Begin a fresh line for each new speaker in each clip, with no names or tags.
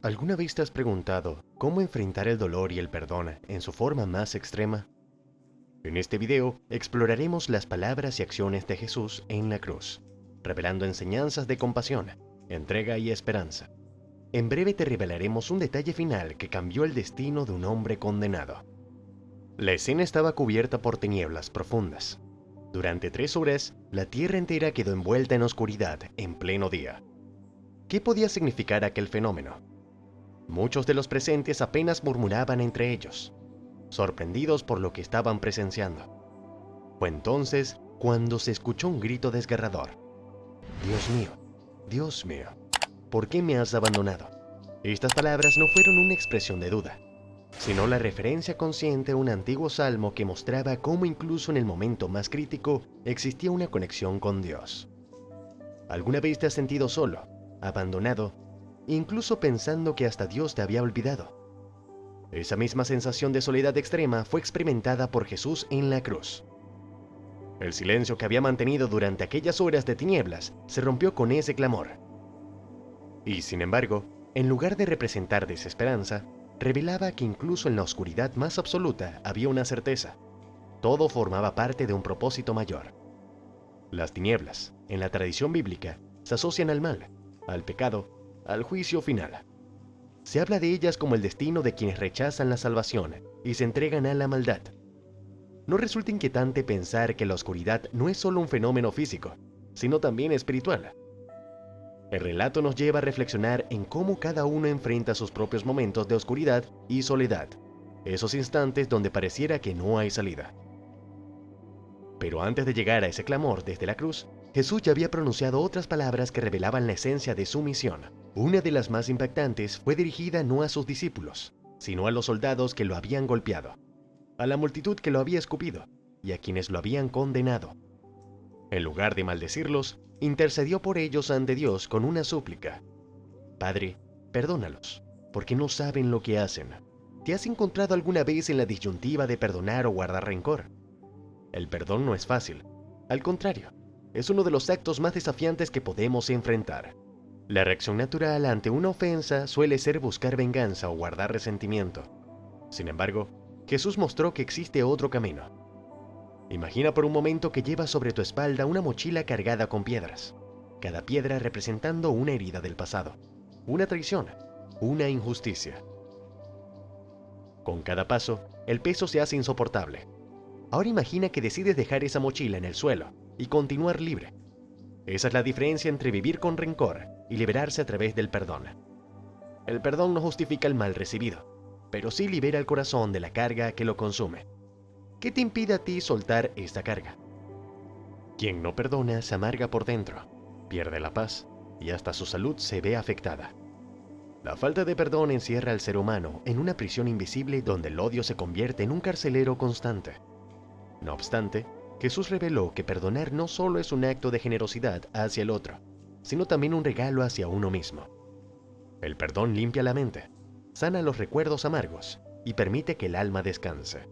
¿Alguna vez te has preguntado cómo enfrentar el dolor y el perdón en su forma más extrema? En este video exploraremos las palabras y acciones de Jesús en la cruz, revelando enseñanzas de compasión, entrega y esperanza. En breve te revelaremos un detalle final que cambió el destino de un hombre condenado. La escena estaba cubierta por tinieblas profundas. Durante 3 horas, la tierra entera quedó envuelta en oscuridad en pleno día. ¿Qué podía significar aquel fenómeno? Muchos de los presentes apenas murmuraban entre ellos, sorprendidos por lo que estaban presenciando. Fue entonces cuando se escuchó un grito desgarrador. Dios mío, ¿por qué me has abandonado? Estas palabras no fueron una expresión de duda, sino la referencia consciente a un antiguo salmo que mostraba cómo incluso en el momento más crítico existía una conexión con Dios. ¿Alguna vez te has sentido solo, abandonado, incluso pensando que hasta Dios te había olvidado? Esa misma sensación de soledad extrema fue experimentada por Jesús en la cruz. El silencio que había mantenido durante aquellas horas de tinieblas se rompió con ese clamor. Y sin embargo, en lugar de representar desesperanza, revelaba que incluso en la oscuridad más absoluta había una certeza. Todo formaba parte de un propósito mayor. Las tinieblas, en la tradición bíblica, se asocian al mal, al pecado, al juicio final. Se habla de ellas como el destino de quienes rechazan la salvación y se entregan a la maldad. ¿No resulta inquietante pensar que la oscuridad no es solo un fenómeno físico, sino también espiritual? El relato nos lleva a reflexionar en cómo cada uno enfrenta sus propios momentos de oscuridad y soledad, esos instantes donde pareciera que no hay salida. Pero antes de llegar a ese clamor desde la cruz, Jesús ya había pronunciado otras palabras que revelaban la esencia de su misión. Una de las más impactantes fue dirigida no a sus discípulos, sino a los soldados que lo habían golpeado, a la multitud que lo había escupido y a quienes lo habían condenado. En lugar de maldecirlos, intercedió por ellos ante Dios con una súplica. Padre, perdónalos, porque no saben lo que hacen. ¿Te has encontrado alguna vez en la disyuntiva de perdonar o guardar rencor? El perdón no es fácil. Al contrario, es uno de los actos más desafiantes que podemos enfrentar. La reacción natural ante una ofensa suele ser buscar venganza o guardar resentimiento. Sin embargo, Jesús mostró que existe otro camino. Imagina por un momento que llevas sobre tu espalda una mochila cargada con piedras, cada piedra representando una herida del pasado, una traición, una injusticia. Con cada paso, el peso se hace insoportable. Ahora imagina que decides dejar esa mochila en el suelo y continuar libre. Esa es la diferencia entre vivir con rencor y liberarse a través del perdón. El perdón no justifica el mal recibido, pero sí libera el corazón de la carga que lo consume. ¿Qué te impide a ti soltar esta carga? Quien no perdona se amarga por dentro, pierde la paz y hasta su salud se ve afectada. La falta de perdón encierra al ser humano en una prisión invisible donde el odio se convierte en un carcelero constante. No obstante, Jesús reveló que perdonar no solo es un acto de generosidad hacia el otro, sino también un regalo hacia uno mismo. El perdón limpia la mente, sana los recuerdos amargos y permite que el alma descanse.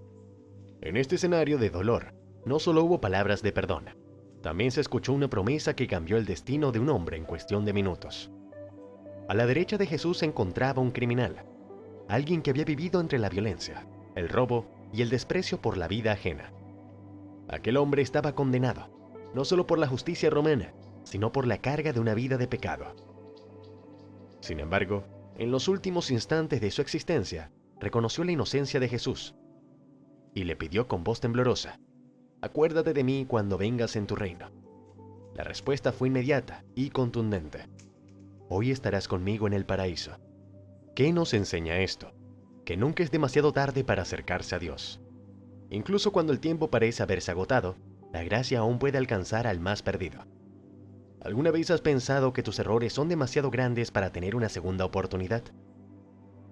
En este escenario de dolor, no solo hubo palabras de perdón, también se escuchó una promesa que cambió el destino de un hombre en cuestión de minutos. A la derecha de Jesús se encontraba un criminal, alguien que había vivido entre la violencia, el robo y el desprecio por la vida ajena. Aquel hombre estaba condenado, no solo por la justicia romana, sino por la carga de una vida de pecado. Sin embargo, en los últimos instantes de su existencia, reconoció la inocencia de Jesús y le pidió con voz temblorosa: «Acuérdate de mí cuando vengas en tu reino». La respuesta fue inmediata y contundente: «Hoy estarás conmigo en el paraíso». ¿Qué nos enseña esto? Que nunca es demasiado tarde para acercarse a Dios. Incluso cuando el tiempo parece haberse agotado, la gracia aún puede alcanzar al más perdido. ¿Alguna vez has pensado que tus errores son demasiado grandes para tener una segunda oportunidad?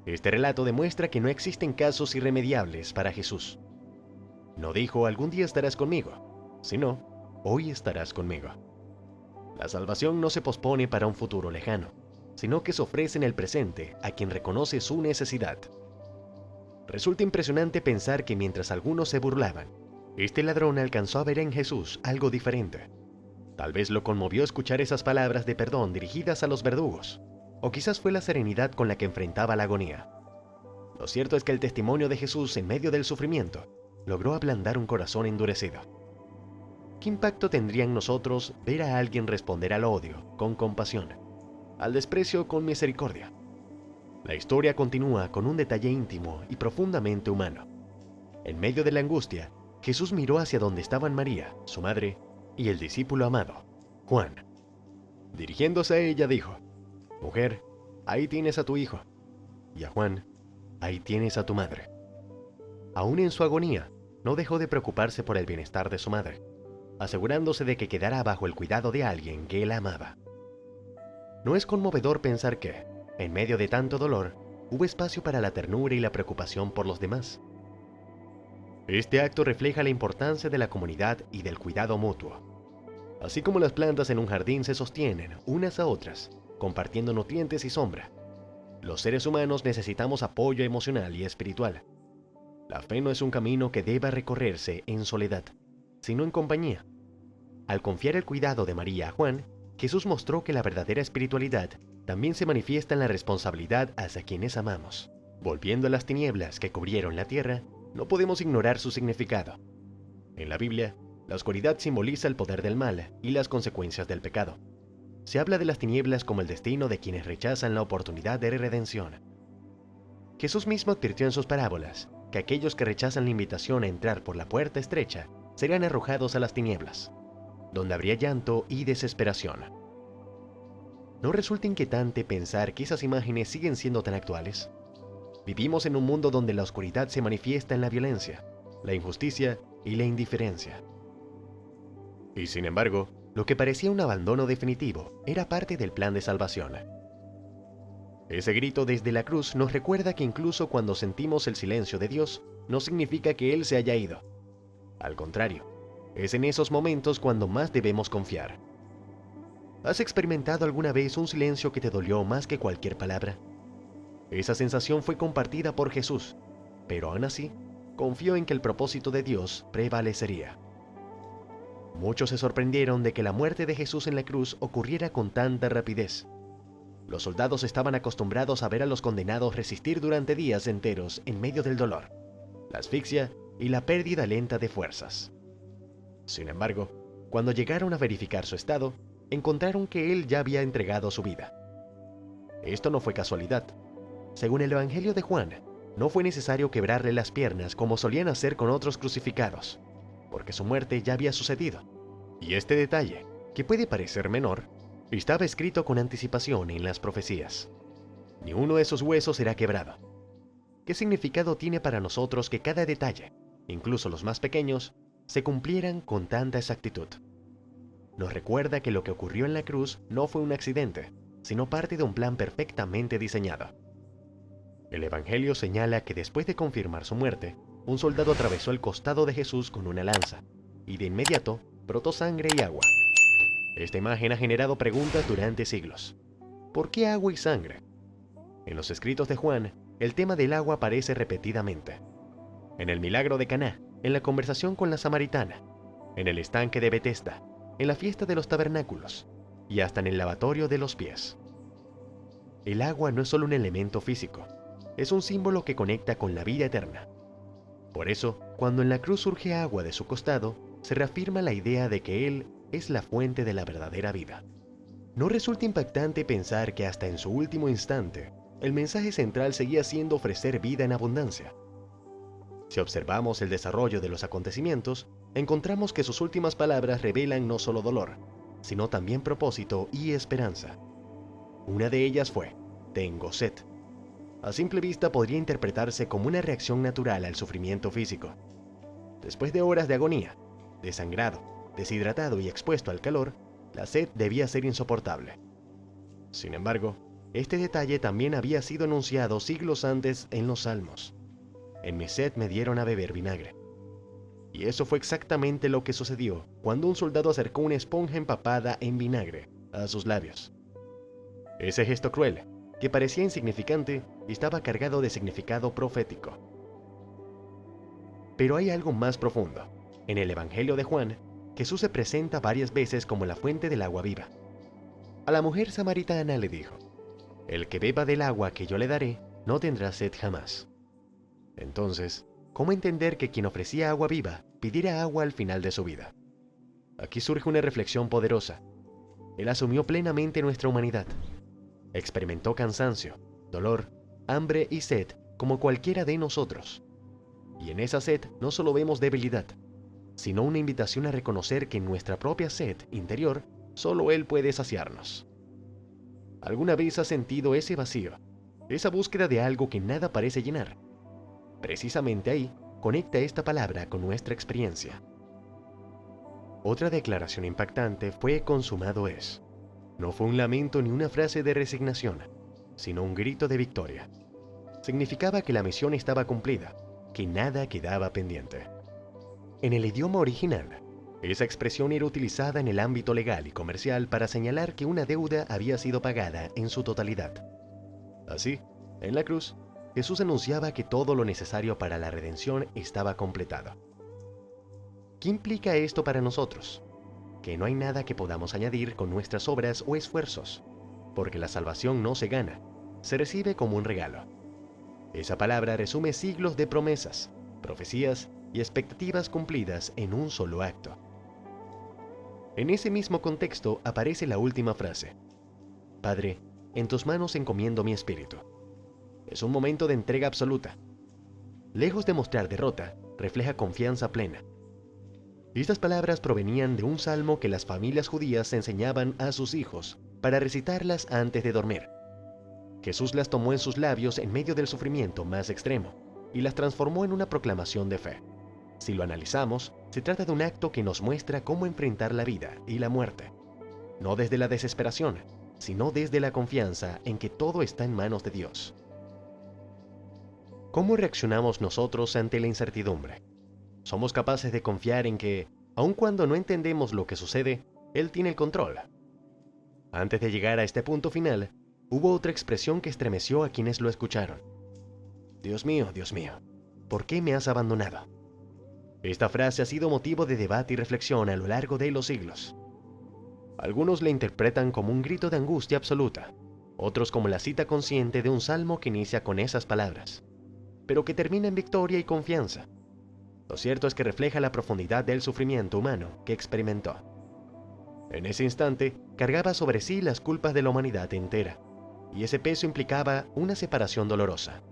Este relato demuestra que no existen casos irremediables para Jesús. No dijo «algún día estarás conmigo», sino «hoy estarás conmigo». La salvación no se pospone para un futuro lejano, sino que se ofrece en el presente a quien reconoce su necesidad. Resulta impresionante pensar que mientras algunos se burlaban, este ladrón alcanzó a ver en Jesús algo diferente. Tal vez lo conmovió escuchar esas palabras de perdón dirigidas a los verdugos. o quizás fue la serenidad con la que enfrentaba la agonía. Lo cierto es que el testimonio de Jesús en medio del sufrimiento logró ablandar un corazón endurecido. ¿Qué impacto tendría en nosotros ver a alguien responder al odio con compasión, al desprecio con misericordia? La historia continúa con un detalle íntimo y profundamente humano. En medio de la angustia, Jesús miró hacia donde estaban María, su madre, y el discípulo amado, Juan. Dirigiéndose a ella dijo: «Mujer, ahí tienes a tu hijo», y a Juan: «Ahí tienes a tu madre». Aún en su agonía, no dejó de preocuparse por el bienestar de su madre, asegurándose de que quedara bajo el cuidado de alguien que él amaba. ¿No es conmovedor pensar que, en medio de tanto dolor, hubo espacio para la ternura y la preocupación por los demás? Este acto refleja la importancia de la comunidad y del cuidado mutuo. Así como las plantas en un jardín se sostienen unas a otras, compartiendo nutrientes y sombra, los seres humanos necesitamos apoyo emocional y espiritual. La fe no es un camino que deba recorrerse en soledad, sino en compañía. Al confiar el cuidado de María a Juan, Jesús mostró que la verdadera espiritualidad también se manifiesta en la responsabilidad hacia quienes amamos. Volviendo a las tinieblas que cubrieron la tierra, no podemos ignorar su significado. En la Biblia, la oscuridad simboliza el poder del mal y las consecuencias del pecado. Se habla de las tinieblas como el destino de quienes rechazan la oportunidad de redención. Jesús mismo advirtió en sus parábolas que aquellos que rechazan la invitación a entrar por la puerta estrecha serán arrojados a las tinieblas, donde habría llanto y desesperación. ¿No resulta inquietante pensar que esas imágenes siguen siendo tan actuales? Vivimos en un mundo donde la oscuridad se manifiesta en la violencia, la injusticia y la indiferencia. Y sin embargo, lo que parecía un abandono definitivo era parte del plan de salvación. Ese grito desde la cruz nos recuerda que incluso cuando sentimos el silencio de Dios, no significa que Él se haya ido. Al contrario, es en esos momentos cuando más debemos confiar. ¿Has experimentado alguna vez un silencio que te dolió más que cualquier palabra? Esa sensación fue compartida por Jesús, pero aún así, confió en que el propósito de Dios prevalecería. Muchos se sorprendieron de que la muerte de Jesús en la cruz ocurriera con tanta rapidez. Los soldados estaban acostumbrados a ver a los condenados resistir durante días enteros en medio del dolor, la asfixia y la pérdida lenta de fuerzas. Sin embargo, cuando llegaron a verificar su estado, encontraron que él ya había entregado su vida. Esto no fue casualidad. Según el Evangelio de Juan, no fue necesario quebrarle las piernas como solían hacer con otros crucificados, porque su muerte ya había sucedido. Y este detalle, que puede parecer menor, estaba escrito con anticipación en las profecías. Ni uno de esos huesos será quebrado. ¿Qué significado tiene para nosotros que cada detalle, incluso los más pequeños, se cumplieran con tanta exactitud? Nos recuerda que lo que ocurrió en la cruz no fue un accidente, sino parte de un plan perfectamente diseñado. El Evangelio señala que después de confirmar su muerte, un soldado atravesó el costado de Jesús con una lanza, y de inmediato brotó sangre y agua. Esta imagen ha generado preguntas durante siglos. ¿Por qué agua y sangre? En los escritos de Juan, el tema del agua aparece repetidamente. En el milagro de Caná, en la conversación con la samaritana, en el estanque de Betesda, en la fiesta de los tabernáculos, y hasta en el lavatorio de los pies. El agua no es solo un elemento físico, es un símbolo que conecta con la vida eterna. Por eso, cuando en la cruz surge agua de su costado, se reafirma la idea de que Él es la fuente de la verdadera vida. ¿No resulta impactante pensar que hasta en su último instante, el mensaje central seguía siendo ofrecer vida en abundancia? Si observamos el desarrollo de los acontecimientos, encontramos que sus últimas palabras revelan no solo dolor, sino también propósito y esperanza. Una de ellas fue: «Tengo sed». A simple vista podría interpretarse como una reacción natural al sufrimiento físico. Después de horas de agonía, desangrado, deshidratado y expuesto al calor, la sed debía ser insoportable. Sin embargo, este detalle también había sido anunciado siglos antes en los Salmos. «En mi sed me dieron a beber vinagre». Y eso fue exactamente lo que sucedió cuando un soldado acercó una esponja empapada en vinagre a sus labios. Ese gesto cruel, que parecía insignificante, estaba cargado de significado profético. Pero hay algo más profundo. En el Evangelio de Juan, Jesús se presenta varias veces como la fuente del agua viva. A la mujer samaritana le dijo: el que beba del agua que yo le daré, no tendrá sed jamás. Entonces, ¿cómo entender que quien ofrecía agua viva pidiera agua al final de su vida? Aquí surge una reflexión poderosa. Él asumió plenamente nuestra humanidad. Experimentó cansancio, dolor, hambre y sed como cualquiera de nosotros. Y en esa sed no solo vemos debilidad, sino una invitación a reconocer que en nuestra propia sed interior solo Él puede saciarnos. ¿Alguna vez has sentido ese vacío, esa búsqueda de algo que nada parece llenar? Precisamente ahí conecta esta palabra con nuestra experiencia. Otra declaración impactante fue consumado es. No fue un lamento ni una frase de resignación, sino un grito de victoria. Significaba que la misión estaba cumplida, que nada quedaba pendiente. En el idioma original, esa expresión era utilizada en el ámbito legal y comercial para señalar que una deuda había sido pagada en su totalidad. Así, en la cruz, Jesús anunciaba que todo lo necesario para la redención estaba completado. ¿Qué implica esto para nosotros? Que no hay nada que podamos añadir con nuestras obras o esfuerzos, porque la salvación no se gana, se recibe como un regalo. Esa palabra resume siglos de promesas, profecías y expectativas cumplidas en un solo acto. En ese mismo contexto aparece la última frase. Padre, en tus manos encomiendo mi espíritu. Es un momento de entrega absoluta. Lejos de mostrar derrota, refleja confianza plena. Estas palabras provenían de un salmo que las familias judías enseñaban a sus hijos para recitarlas antes de dormir. Jesús las tomó en sus labios en medio del sufrimiento más extremo y las transformó en una proclamación de fe. Si lo analizamos, se trata de un acto que nos muestra cómo enfrentar la vida y la muerte, no desde la desesperación, sino desde la confianza en que todo está en manos de Dios. ¿Cómo reaccionamos nosotros ante la incertidumbre? Somos capaces de confiar en que, aun cuando no entendemos lo que sucede, Él tiene el control. Antes de llegar a este punto final, hubo otra expresión que estremeció a quienes lo escucharon. Dios mío, ¿por qué me has abandonado? Esta frase ha sido motivo de debate y reflexión a lo largo de los siglos. Algunos la interpretan como un grito de angustia absoluta, otros como la cita consciente de un salmo que inicia con esas palabras, pero que termina en victoria y confianza. Lo cierto es que refleja la profundidad del sufrimiento humano que experimentó. En ese instante, cargaba sobre sí las culpas de la humanidad entera, y ese peso implicaba una separación dolorosa.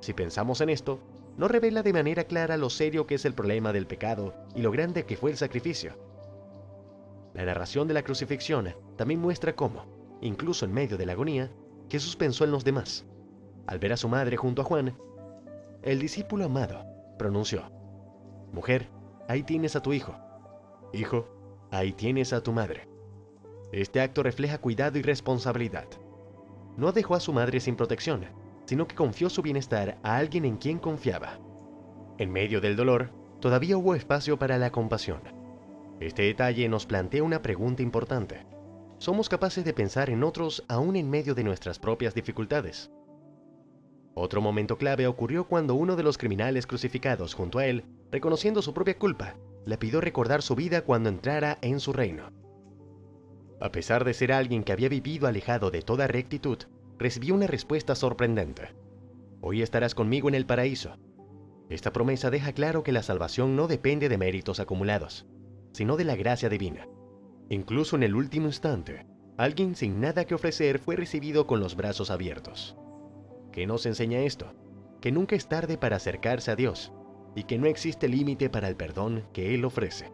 Si pensamos en esto, no revela de manera clara lo serio que es el problema del pecado y lo grande que fue el sacrificio. La narración de la crucifixión también muestra cómo, incluso en medio de la agonía, Jesús pensó en los demás. Al ver a su madre junto a Juan, el discípulo amado pronunció: Mujer, ahí tienes a tu hijo. Hijo, ahí tienes a tu madre. Este acto refleja cuidado y responsabilidad. No dejó a su madre sin protección, sino que confió su bienestar a alguien en quien confiaba. En medio del dolor, todavía hubo espacio para la compasión. Este detalle nos plantea una pregunta importante. ¿Somos capaces de pensar en otros aún en medio de nuestras propias dificultades? Otro momento clave ocurrió cuando uno de los criminales crucificados junto a él, reconociendo su propia culpa, le pidió recordar su vida cuando entrara en su reino. A pesar de ser alguien que había vivido alejado de toda rectitud, recibió una respuesta sorprendente. Hoy estarás conmigo en el paraíso. Esta promesa deja claro que la salvación no depende de méritos acumulados, sino de la gracia divina. Incluso en el último instante, alguien sin nada que ofrecer fue recibido con los brazos abiertos. ¿Qué nos enseña esto? Que nunca es tarde para acercarse a Dios y que no existe límite para el perdón que Él ofrece.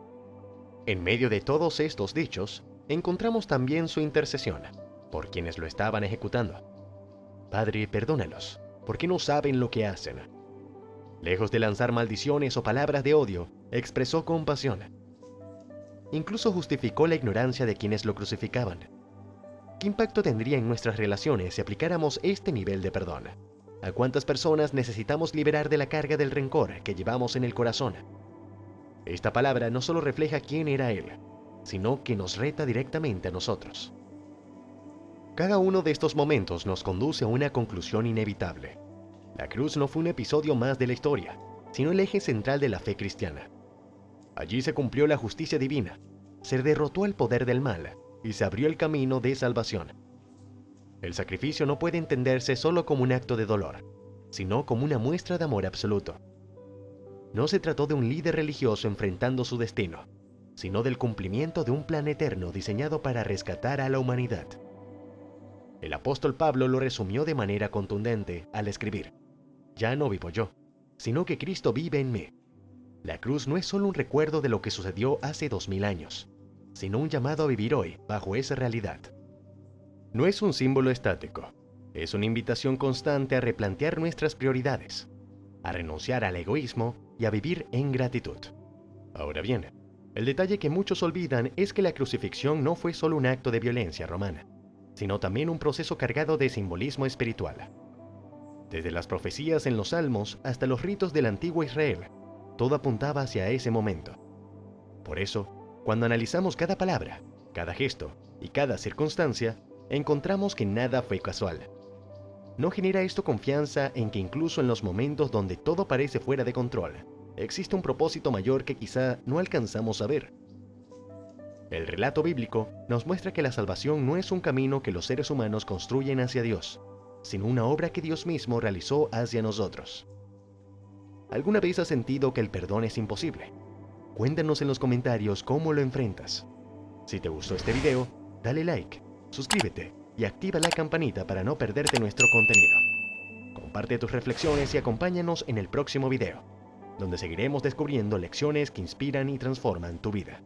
En medio de todos estos dichos, encontramos también su intercesión por quienes lo estaban ejecutando. Padre, perdónalos, porque no saben lo que hacen. Lejos de lanzar maldiciones o palabras de odio, expresó compasión. Incluso justificó la ignorancia de quienes lo crucificaban. ¿Qué impacto tendría en nuestras relaciones si aplicáramos este nivel de perdón? ¿A cuántas personas necesitamos liberar de la carga del rencor que llevamos en el corazón? Esta palabra no solo refleja quién era Él, sino que nos reta directamente a nosotros. Cada uno de estos momentos nos conduce a una conclusión inevitable. La cruz no fue un episodio más de la historia, sino el eje central de la fe cristiana. Allí se cumplió la justicia divina, se derrotó el poder del mal y se abrió el camino de salvación. El sacrificio no puede entenderse solo como un acto de dolor, sino como una muestra de amor absoluto. No se trató de un líder religioso enfrentando su destino, sino del cumplimiento de un plan eterno diseñado para rescatar a la humanidad. El apóstol Pablo lo resumió de manera contundente al escribir: «Ya no vivo yo, sino que Cristo vive en mí». La cruz no es solo un recuerdo de lo que sucedió hace 2000 años, sino un llamado a vivir hoy bajo esa realidad. No es un símbolo estático, es una invitación constante a replantear nuestras prioridades, a renunciar al egoísmo y a vivir en gratitud. Ahora bien, el detalle que muchos olvidan es que la crucifixión no fue solo un acto de violencia romana, sino también un proceso cargado de simbolismo espiritual. Desde las profecías en los Salmos hasta los ritos del antiguo Israel, todo apuntaba hacia ese momento. Por eso, cuando analizamos cada palabra, cada gesto y cada circunstancia, encontramos que nada fue casual. ¿No genera esto confianza en que incluso en los momentos donde todo parece fuera de control, existe un propósito mayor que quizá no alcanzamos a ver? El relato bíblico nos muestra que la salvación no es un camino que los seres humanos construyen hacia Dios, sino una obra que Dios mismo realizó hacia nosotros. ¿Alguna vez has sentido que el perdón es imposible? Cuéntanos en los comentarios cómo lo enfrentas. Si te gustó este video, dale like, suscríbete y activa la campanita para no perderte nuestro contenido. Comparte tus reflexiones y acompáñanos en el próximo video, donde seguiremos descubriendo lecciones que inspiran y transforman tu vida.